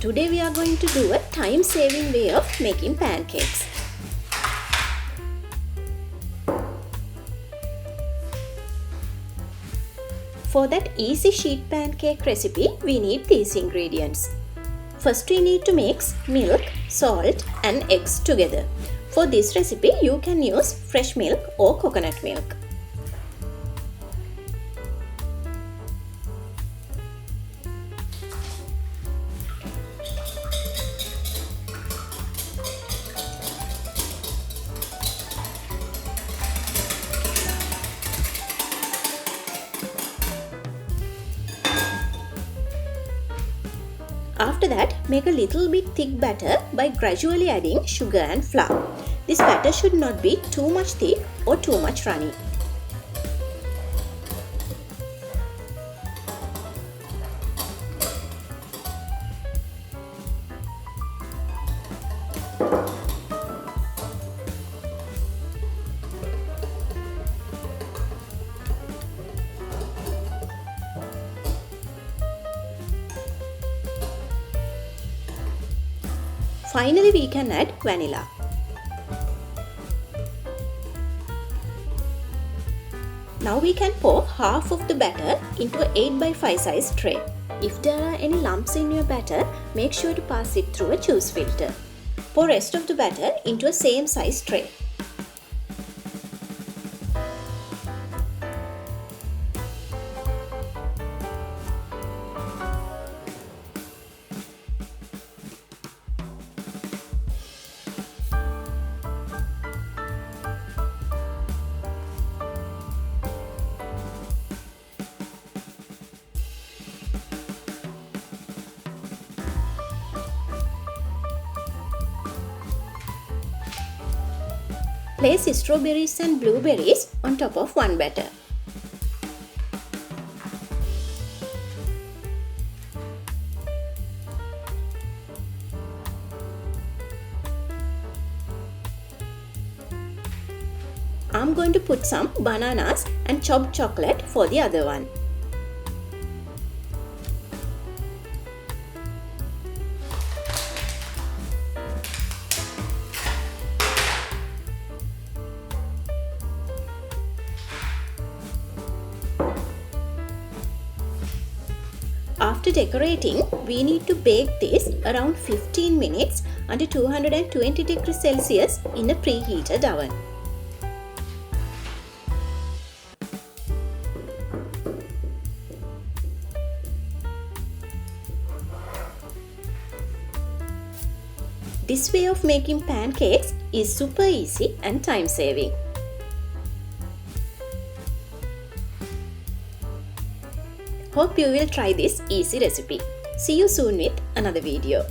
Today we are going to do a time-saving way of making pancakes. For that easy sheet pancake recipe, we need these ingredients. First we need to mix milk, salt and eggs together. For this recipe, you can use fresh milk or coconut milk. After that, make a little bit thick batter by gradually adding sugar and flour. This batter should not be too much thick or too much runny. Finally, we can add vanilla. Now we can pour half of the batter into an 8x5 size tray. If there are any lumps in your batter, make sure to pass it through a juice filter. Pour rest of the batter into a same size tray. Place strawberries and blueberries on top of one batter. I'm going to put some bananas and chopped chocolate for the other one. After decorating, we need to bake this around 15 minutes under 220 degrees Celsius in a preheated oven. This way of making pancakes is super easy and time saving. Hope you will try this easy recipe. See you soon with another video.